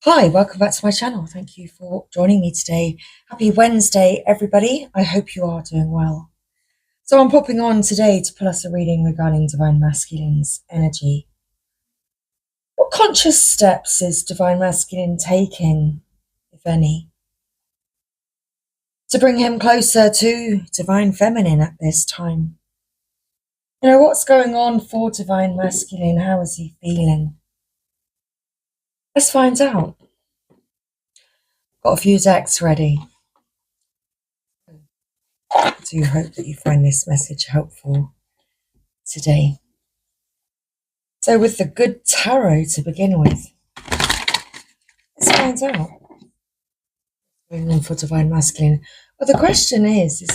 Hi, welcome back to my channel. Thank you for joining me today. Happy Wednesday, everybody. I hope you are doing well. So I'm popping on today to pull us a reading regarding Divine Masculine's energy. What conscious steps is Divine Masculine taking, if any, to bring him closer to Divine Feminine at this time? You know, what's going on for Divine Masculine? How is he feeling? Let's find out. Got a few decks ready. I do hope that you find this message helpful today. So with the good tarot to begin with, let's find out. Going on for Divine Masculine. Well, the question is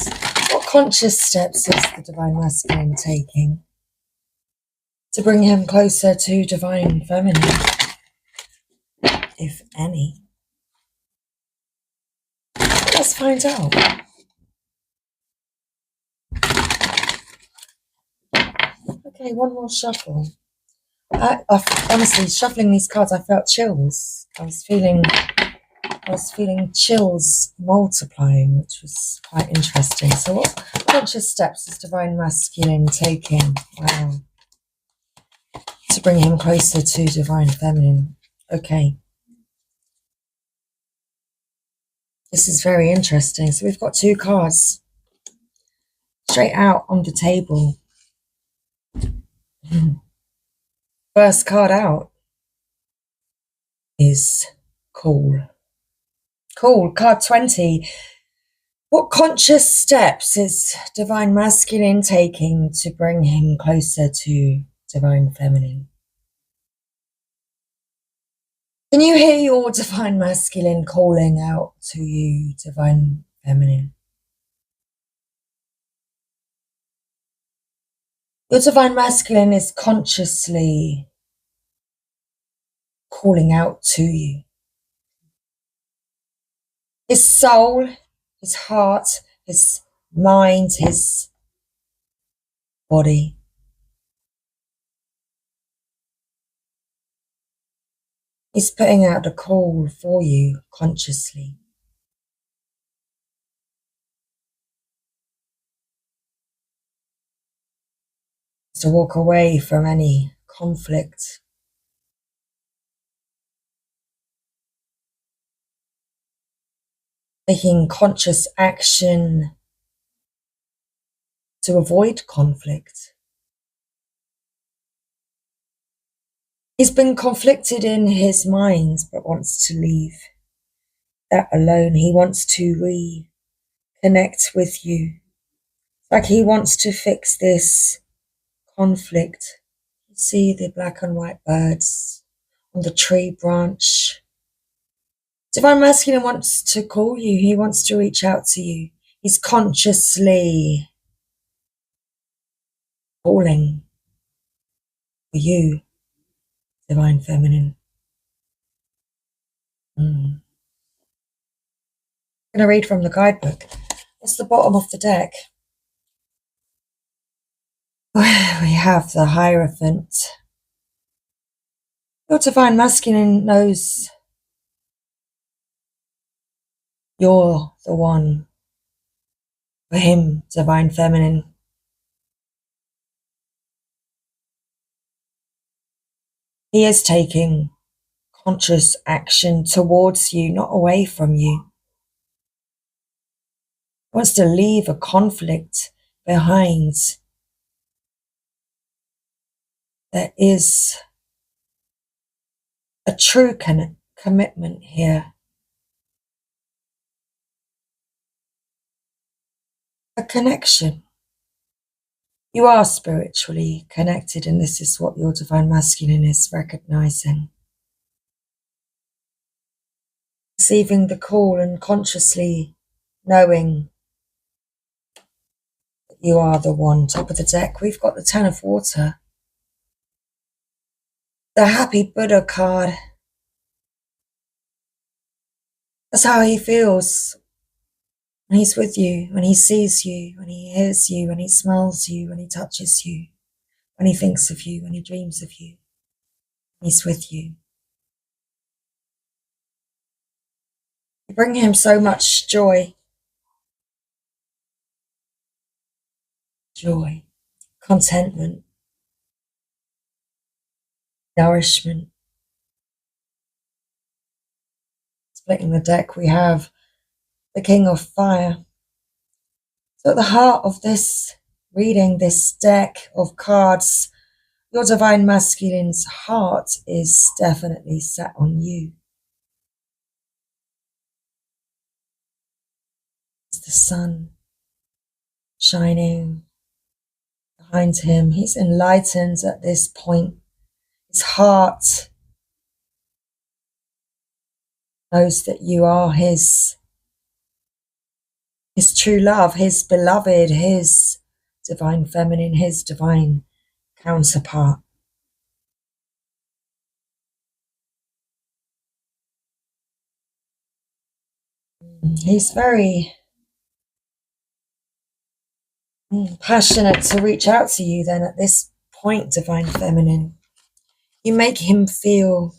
what conscious steps is the Divine Masculine taking to bring him closer to Divine Feminine, if any? Let's find out. Okay, one more shuffle. Honestly, shuffling these cards, I felt chills. I was feeling chills multiplying, which was quite interesting. So what conscious steps is Divine Masculine taking? Wow. To bring him closer to Divine Feminine. Okay. This is very interesting. So we've got two cards straight out on the table. First card out is Cool. Cool. Card 20. What conscious steps is Divine Masculine taking to bring him closer to Divine Feminine? Can you hear your Divine Masculine calling out to you, Divine Feminine? Your Divine Masculine is consciously calling out to you. His soul, his heart, his mind, his body. He's putting out a call for you consciously. To walk away from any conflict. Taking conscious action to avoid conflict. He's been conflicted in his mind, but wants to leave that alone. He wants to reconnect with you. Like he wants to fix this conflict. You see the black and white birds on the tree branch. Divine Masculine wants to call you. He wants to reach out to you. He's consciously calling for you, Divine Feminine. I'm going to read from the guidebook. It's the bottom of the deck. We have the Hierophant. Your Divine Masculine knows you're the one for him, Divine Feminine. He is taking conscious action towards you, not away from you. He wants to leave a conflict behind. There is a true commitment here. A connection. You are spiritually connected, and this is what your Divine Masculine is recognizing. Receiving the call and consciously knowing that you are the one. Top of the deck, we've got the Ten of Water. The Happy Buddha card. That's how he feels when he's with you, when he sees you, when he hears you, when he smells you, when he touches you, when he thinks of you, when he dreams of you. He's with you. You bring him so much joy, contentment, nourishment. Splitting the deck, we have the King of Fire. So at the heart of this reading, this deck of cards, your divine masculine's heart is definitely set on you. It's the sun shining behind him. He's enlightened at this point. His heart knows that you are his true love, his beloved, his divine feminine, his divine counterpart. He's very passionate to reach out to you then at this point, divine feminine. You make him feel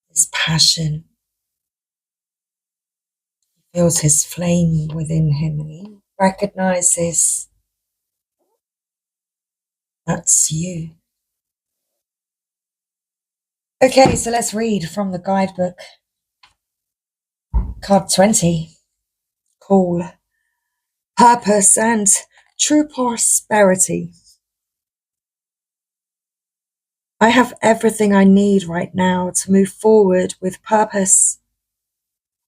his passion. He feels his flame within him, and he recognizes that's you. Okay, so let's read from the guidebook. Card 20. Call. Purpose and true prosperity. I have everything I need right now to move forward with purpose.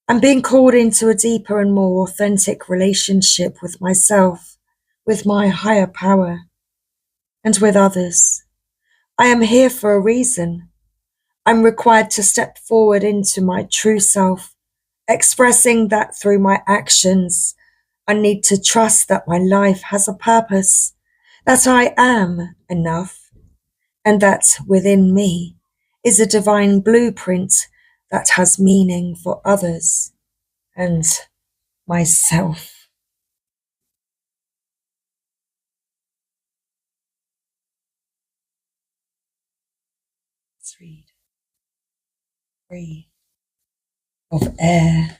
I'm being called into a deeper and more authentic relationship with myself, with my higher power, and with others. I am here for a reason. I'm required to step forward into my true self, expressing that through my actions. I need to trust that my life has a purpose, that I am enough, and that within me is a divine blueprint that has meaning for others and myself. Let's read. 3 of air.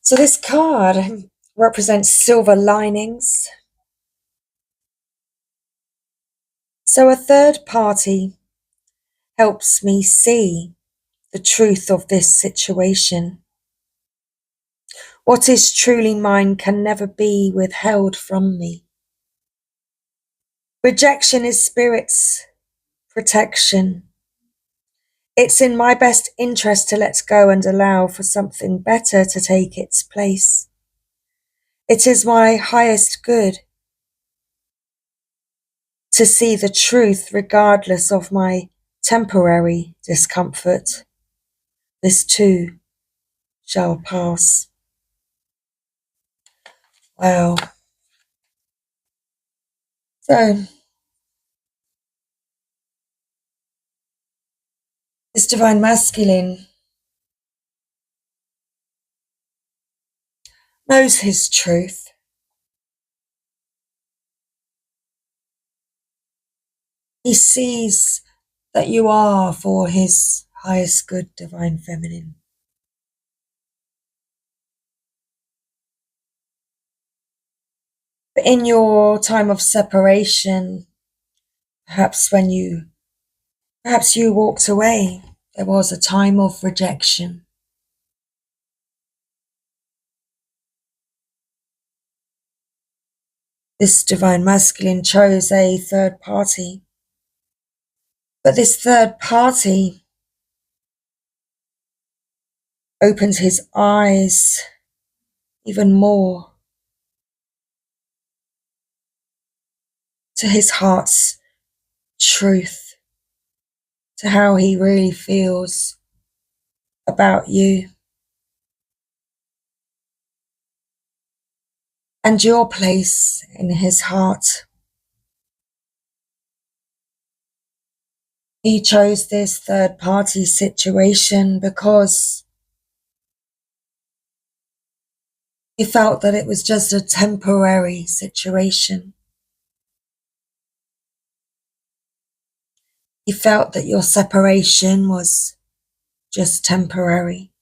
So this card represents silver linings. So a third party helps me see the truth of this situation. What is truly mine can never be withheld from me. Rejection is spirit's protection. It's in my best interest to let go and allow for something better to take its place. It is my highest good to see the truth regardless of my temporary discomfort. This too shall pass. Wow. So, this divine masculine knows his truth. He sees that you are for his highest good, divine feminine. But in your time of separation, perhaps you walked away, there was a time of rejection. This divine masculine chose a third party. But this third party opened his eyes even more to his heart's truth, to how he really feels about you and your place in his heart. He chose this third party situation because You felt that it was just a temporary situation. You felt that your separation was just temporary.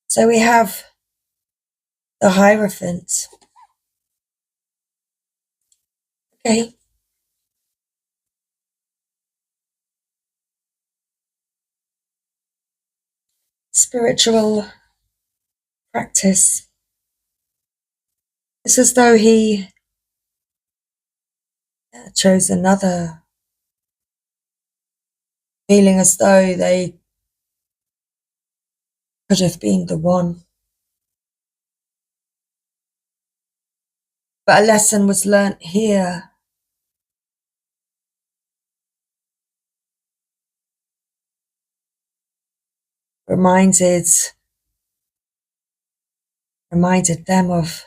So we have the Hierophant. Okay. Spiritual practice. It's as though he chose another, feeling as though they could have been the one. But a lesson was learnt here. Reminded them of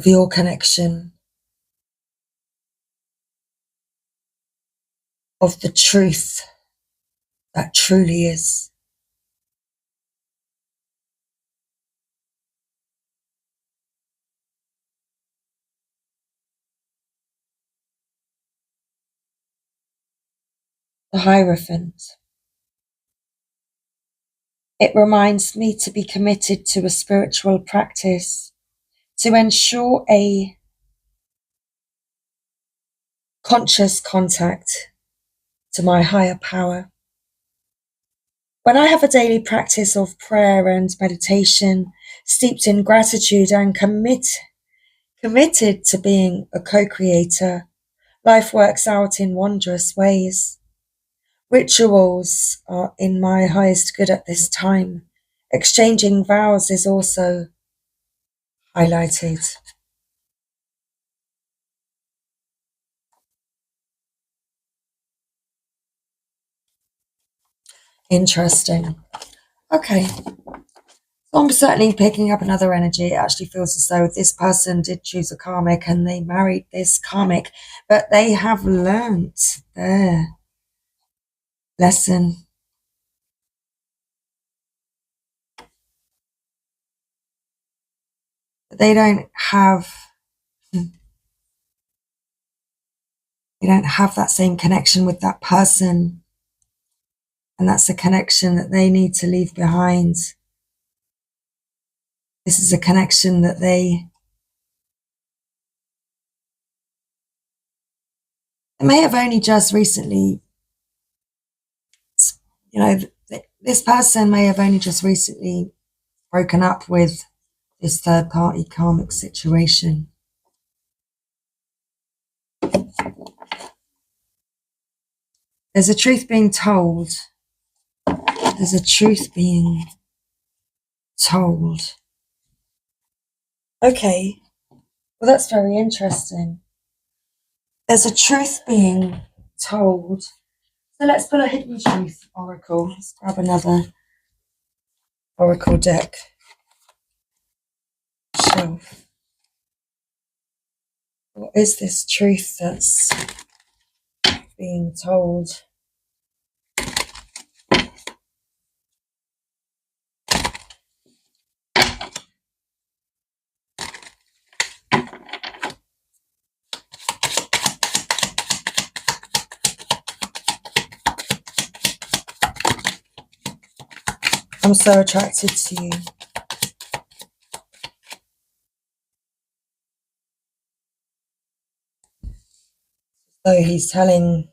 your connection, of the truth that truly is. The Hierophant. It reminds me to be committed to a spiritual practice, to ensure a conscious contact to my higher power. When I have a daily practice of prayer and meditation, steeped in gratitude and committed to being a co-creator, life works out in wondrous ways. Rituals are in my highest good at this time. Exchanging vows is also highlighted. Interesting. Okay. So I'm certainly picking up another energy. It actually feels as though this person did choose a karmic and they married this karmic, but they have learnt their lesson. They don't have that same connection with that person, and that's a connection that they need to leave behind. This is a connection that they may have only just recently, this person may have only just recently broken up with this third party karmic situation. There's a truth being told. There's a truth being told. Okay, well, that's very interesting. There's a truth being told. So let's pull a hidden truth oracle. Let's grab another oracle deck shelf. What is this truth that's being told? I'm so attracted to you. So he's telling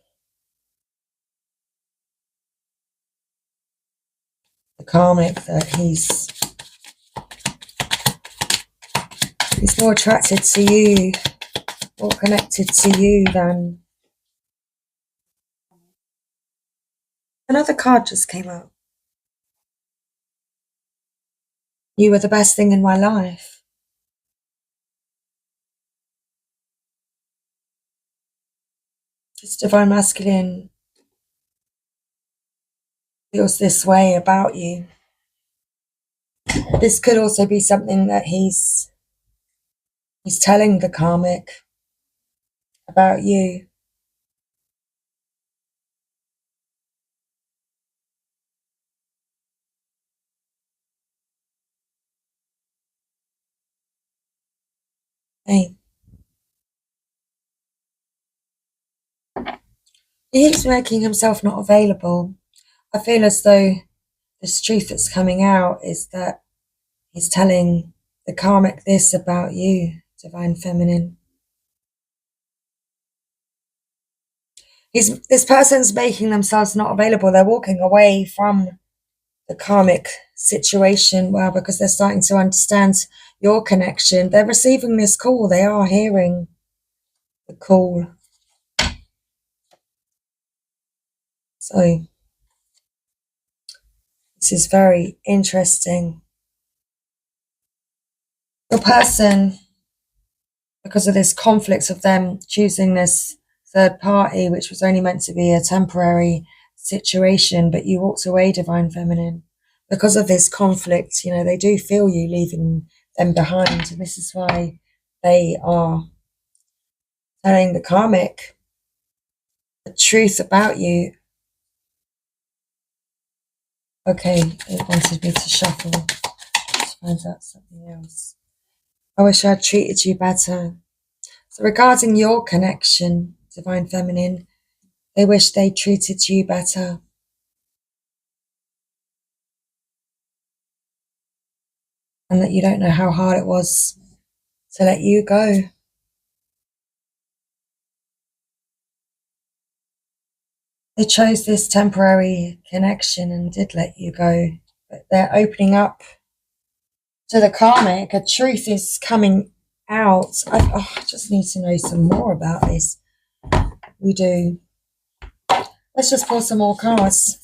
the karmic that he's more attracted to you, more connected to you than... Another card just came out. You were the best thing in my life. This divine masculine feels this way about you. This could also be something that he's telling the karmic about you. Okay. He's making himself not available. I feel as though this truth that's coming out is that he's telling the karmic this about you, Divine Feminine. This person's making themselves not available. They're walking away from the karmic situation, well, because they're starting to understand your connection. They're receiving this call. They are hearing the call. So this is very interesting. Your person, because of this conflict of them choosing this third party, which was only meant to be a temporary situation, but you walked away, Divine Feminine. Because of this conflict, you know, they do feel you leaving them behind. And this is why they are telling the karmic the truth about you. Okay, it wanted me to shuffle to find out something else. I wish I'd treated you better. So regarding your connection, Divine Feminine, they wish they treated you better. And that you don't know how hard it was to let you go. They chose this temporary connection and did let you go. But they're opening up to the karmic. A truth is coming out. I just need to know some more about this. We do. Let's just pull some more cards.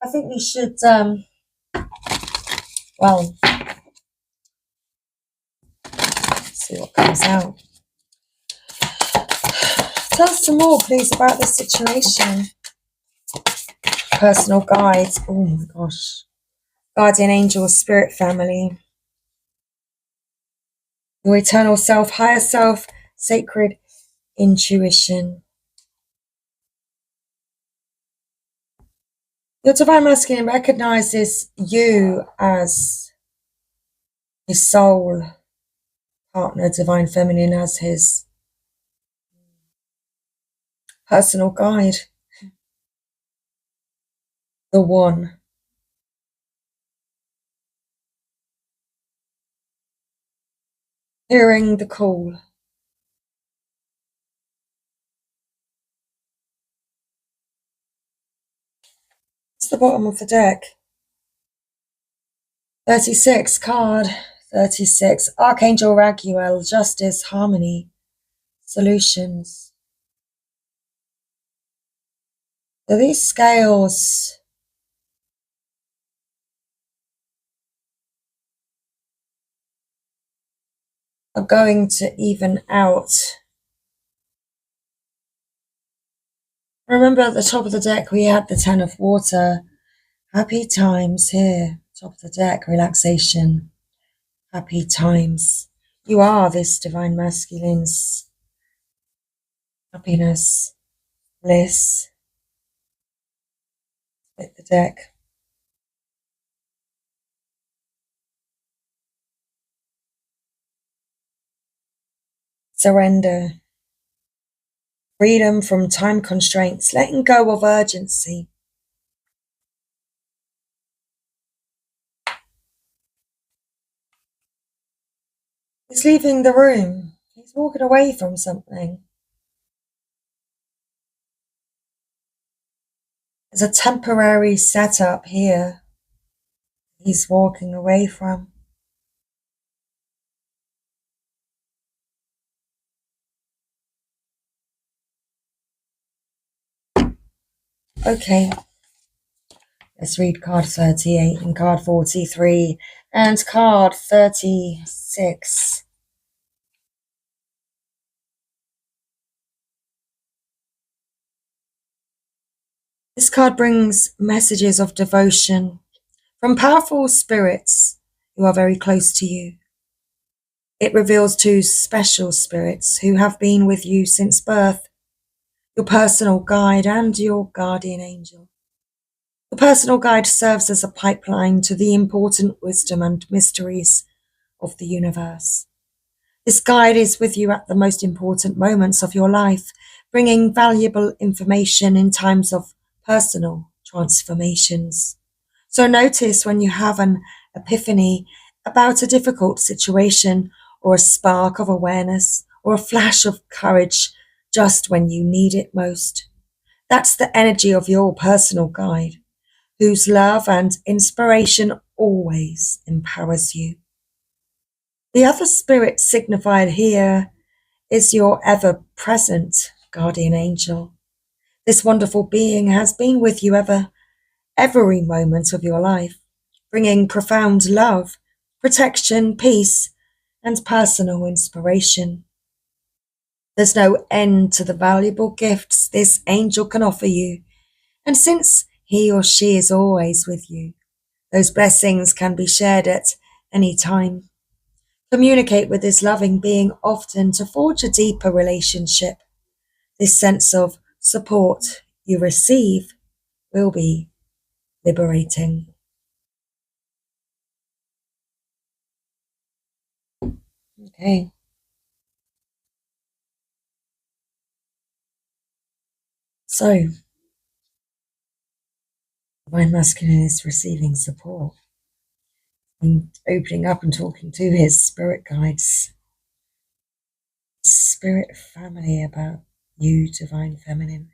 I think we should, well, see what comes out. Tell us some more, please, about this situation. Personal guide. Oh my gosh. Guardian angel, spirit family. Your eternal self, higher self, sacred intuition. Your divine masculine recognizes you as his soul partner, divine feminine as his personal guide. The one. Hearing the call. It's the bottom of the deck. 36, card 36. Archangel Raguel, justice, harmony, solutions. So these scales are going to even out. Remember at the top of the deck we had the 10 of water. Happy times here. Top of the deck, relaxation. Happy times. You are this divine masculine's happiness, bliss. Hit the deck. Surrender. Freedom from time constraints. Letting go of urgency. He's leaving the room. He's walking away from something. There's a temporary setup here he's walking away from. Okay. Let's read card 38 and card 43 and card 36. This card brings messages of devotion from powerful spirits who are very close to you. It reveals two special spirits who have been with you since birth, your personal guide and your guardian angel. The personal guide serves as a pipeline to the important wisdom and mysteries of the universe. This guide is with you at the most important moments of your life, bringing valuable information in times of personal transformations. So notice when you have an epiphany about a difficult situation, or a spark of awareness, or a flash of courage just when you need it most. That's the energy of your personal guide, whose love and inspiration always empowers you. The other spirit signified here is your ever-present guardian angel. This wonderful being has been with you every moment of your life, bringing profound love, protection, peace, and personal inspiration. There's no end to the valuable gifts this angel can offer you, and since he or she is always with you, those blessings can be shared at any time. Communicate with this loving being often to forge a deeper relationship. This sense of support you receive will be liberating. Okay. So, Divine Masculine is receiving support and opening up and talking to his spirit guides, spirit family about you, Divine Feminine.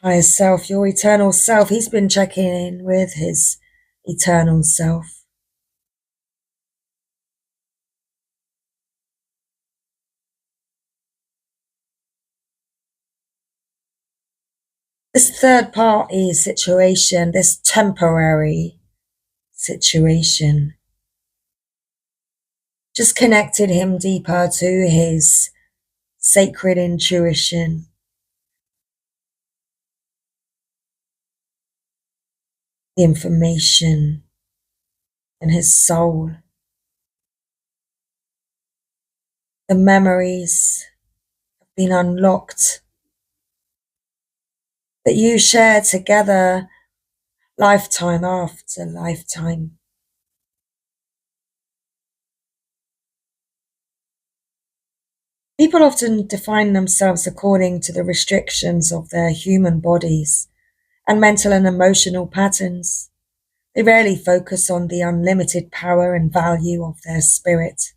Higher self, your eternal self. He's been checking in with his eternal self. This third party situation, this temporary situation, just connected him deeper to his sacred intuition, the information in his soul, the memories have been unlocked that you share together lifetime after lifetime. People often define themselves according to the restrictions of their human bodies and mental and emotional patterns. They rarely focus on the unlimited power and value of their spirit.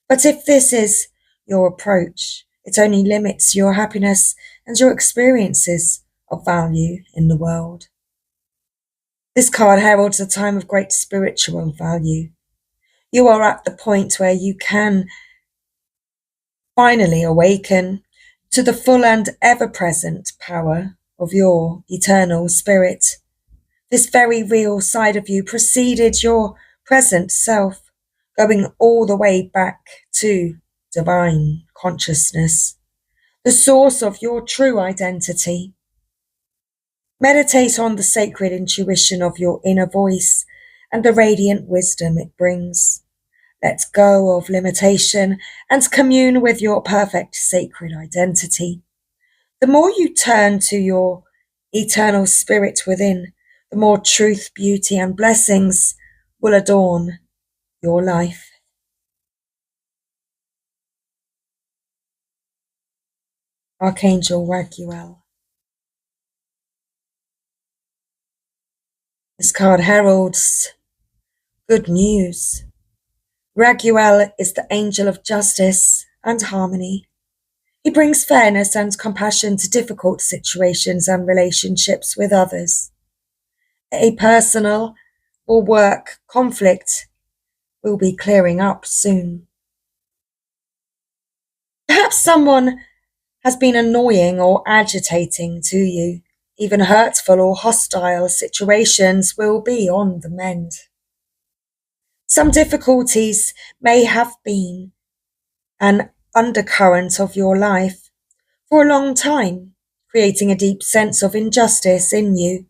But if this is your approach, it only limits your happiness and your experiences of value in the world. This card heralds a time of great spiritual value. You are at the point where you can finally awaken to the full and ever-present power of your eternal spirit. This very real side of you preceded your present self, going all the way back to divine consciousness, the source of your true identity. Meditate on the sacred intuition of your inner voice and the radiant wisdom it brings. Let go of limitation and commune with your perfect sacred identity. The more you turn to your eternal spirit within, the more truth, beauty, and blessings will adorn your life. Archangel Raguel. This card heralds good news. Raguel is the angel of justice and harmony. He brings fairness and compassion to difficult situations and relationships with others. A personal or work conflict will be clearing up soon. Perhaps someone has been annoying or agitating to you. Even hurtful or hostile situations will be on the mend. Some difficulties may have been an undercurrent of your life for a long time, creating a deep sense of injustice in you.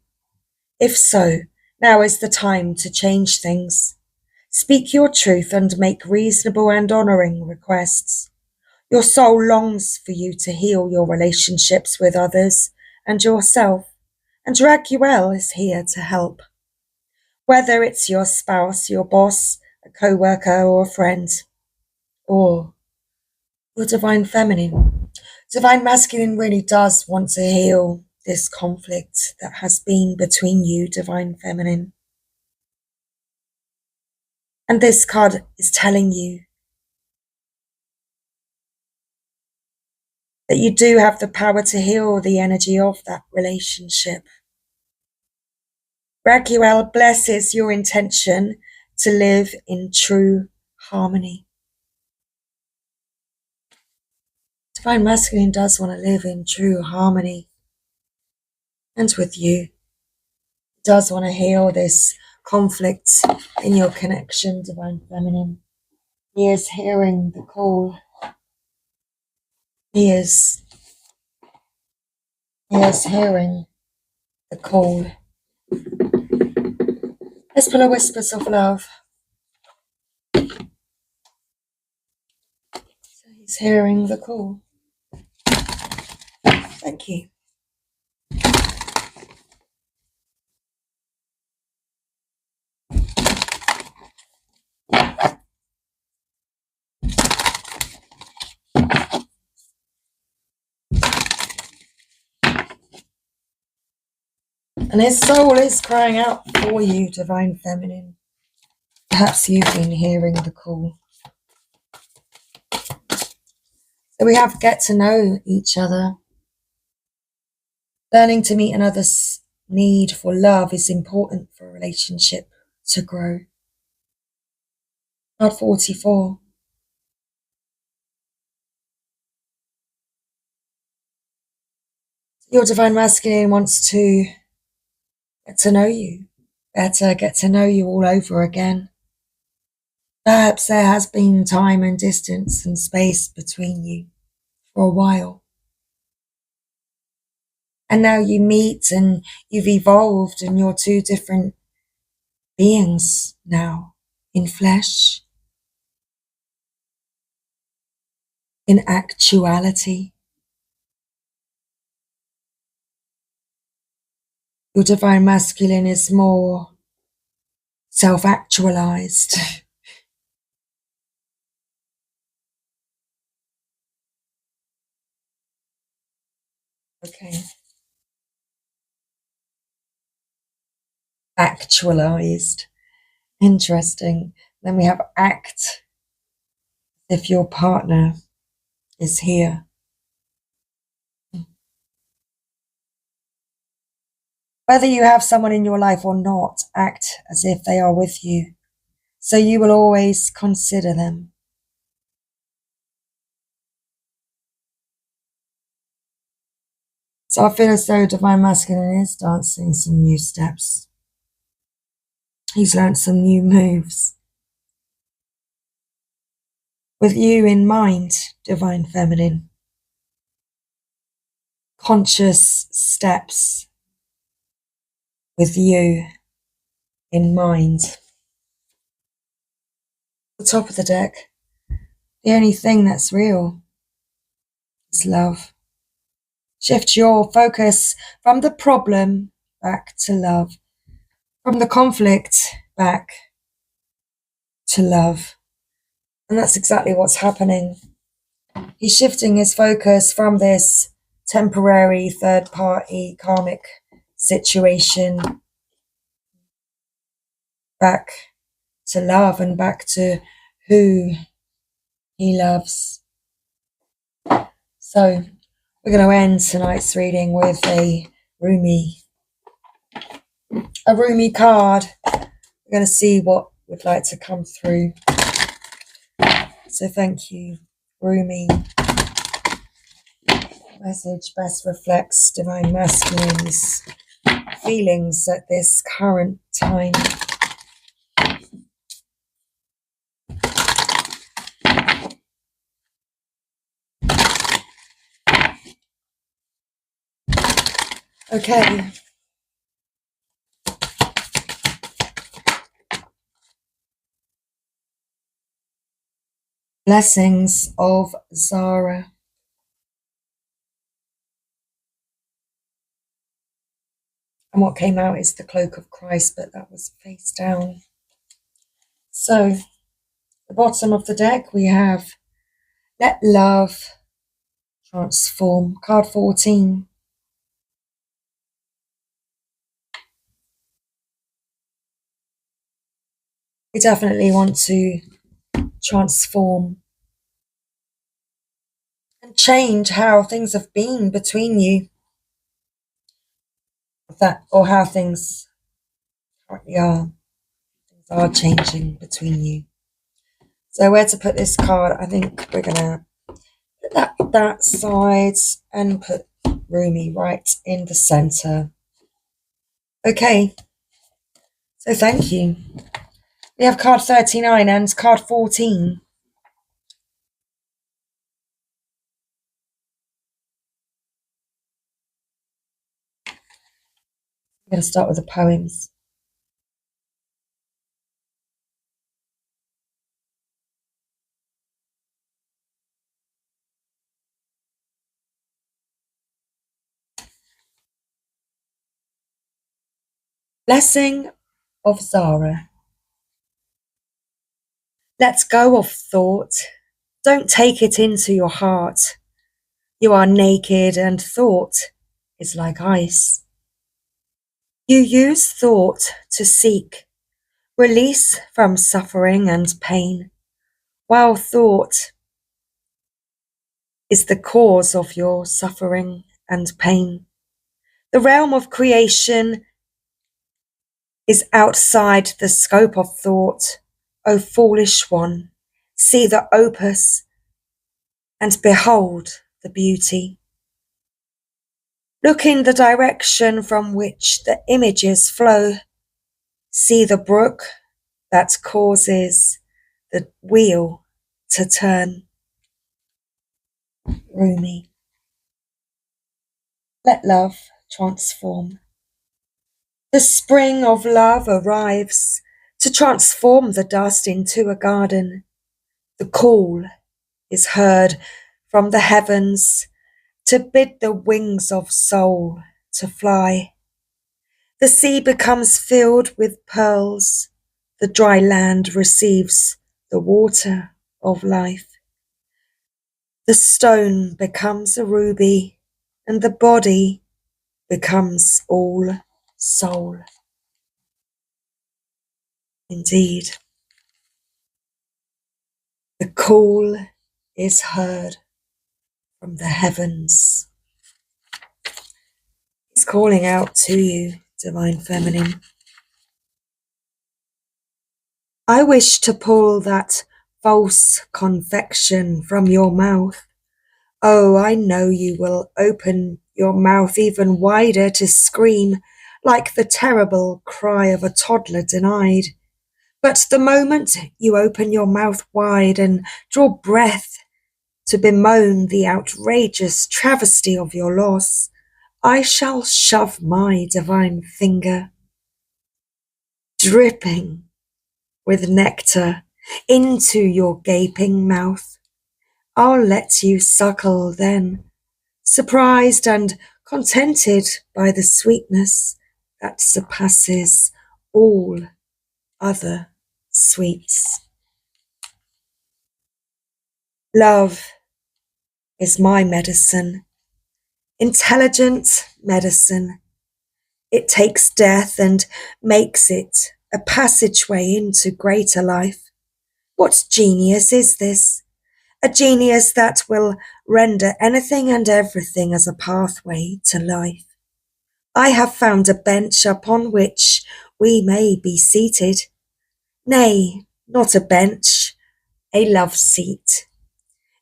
If so, Now is the time to change things. Speak your truth and make reasonable and honouring requests. Your soul longs for you to heal your relationships with others and yourself, and Raguel is here to help. Whether it's your spouse, your boss, a co-worker or a friend, or your divine feminine. Divine masculine really does want to heal this conflict that has been between you, divine feminine. And this card is telling you that you do have the power to heal the energy of that relationship. Raguel blesses your intention to live in true harmony. Divine masculine does want to live in true harmony. And with you, it does want to heal this conflict in your connection, divine feminine. He is hearing the call. He is hearing the call. Let's pull a whispers of love. So he's hearing the call. Thank you. And his soul is crying out for you, divine feminine. Perhaps you've been hearing the call. So we have to get to know each other. Learning to meet another's need for love is important for a relationship to grow. Card 44. Your divine masculine wants to get to know you better, get to know you all over again. Perhaps there has been time and distance and space between you for a while. And now you meet and you've evolved and you're two different beings now, in flesh, in actuality. Your divine masculine is more self-actualized. Okay. Actualized. Interesting. Then we have act if your partner is here. Whether you have someone in your life or not, act as if they are with you. So you will always consider them. So I feel as though divine masculine is dancing some new steps. He's learnt some new moves. With you in mind, divine feminine. Conscious steps with you in mind. The top of the deck, the only thing that's real is love. Shift your focus from the problem back to love, from the conflict back to love. And that's exactly what's happening. He's shifting his focus from this temporary third-party karmic situation back to love and back to who he loves. So we're going to end tonight's reading with a Rumi card. We're going to see what would like to come through. So thank you, Rumi. Message best reflects divine masculine's feelings at this current time. Okay. Blessings of Zara. And what came out is the cloak of Christ, but that was face down. So, the bottom of the deck, we have Let Love Transform, card 14. We definitely want to transform and change how things have been between you, or how things currently are. Things are changing between you. So where to put this card? I think we're going to put that side and put Rumi right in the center. Okay, so thank you. We have card 39 and card 14. I'm going to start with the poems. Blessing of Zara. Let go of thought. Don't take it into your heart. You are naked and thought is like ice. You use thought to seek release from suffering and pain, while thought is the cause of your suffering and pain. The realm of creation is outside the scope of thought. O foolish one, see the opus and behold the beauty. Look in the direction from which the images flow. See the brook that causes the wheel to turn. Rumi. Let love transform. The spring of love arrives to transform the dust into a garden. The call is heard from the heavens to bid the wings of soul to fly. The sea becomes filled with pearls. The dry land receives the water of life. The stone becomes a ruby, and the body becomes all soul. Indeed, the call is heard from the heavens. He's calling out to you, Divine Feminine. I wish to pull that false confection from your mouth. Oh, I know you will open your mouth even wider to scream like the terrible cry of a toddler denied. But the moment you open your mouth wide and draw breath to bemoan the outrageous travesty of your loss, I shall shove my divine finger, dripping with nectar, into your gaping mouth. I'll let you suckle then, surprised and contented by the sweetness that surpasses all other sweets. Love is my medicine, intelligent medicine. It takes death and makes it a passageway into greater life. What genius is this? A genius that will render anything and everything as a pathway to life. I have found a bench upon which we may be seated. Nay, not a bench, a love seat.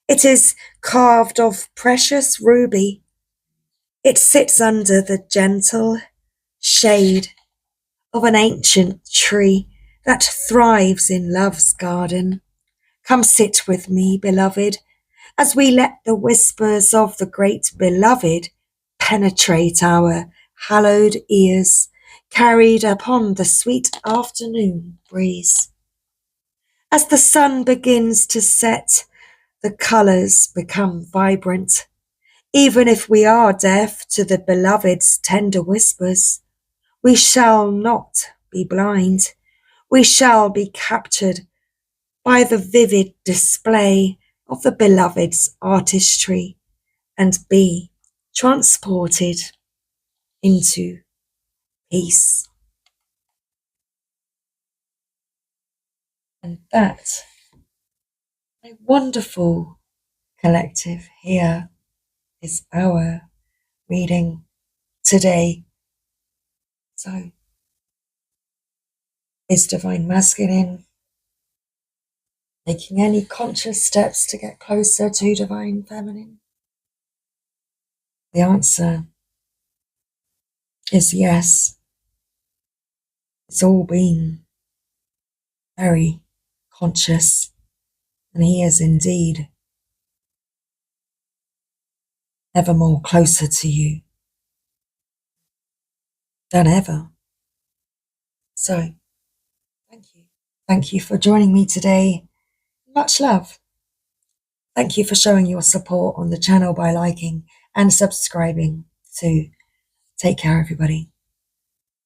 It is carved of precious ruby. It sits under the gentle shade of an ancient tree that thrives in love's garden. Come sit with me, beloved, as we let the whispers of the great beloved penetrate our hallowed ears, carried upon the sweet afternoon breeze. As the sun begins to set the colours become vibrant. Even if we are deaf to the beloved's tender whispers, we shall not be blind. We shall be captured by the vivid display of the beloved's artistry and be transported into peace. And that, my wonderful collective, here is our reading today. So, is Divine Masculine taking any conscious steps to get closer to Divine Feminine? The answer is yes. It's all been very conscious, and he is indeed ever more closer to you than ever. So, thank you. Thank you for joining me today. Much love. Thank you for showing your support on the channel by liking and subscribing. So, take care, everybody.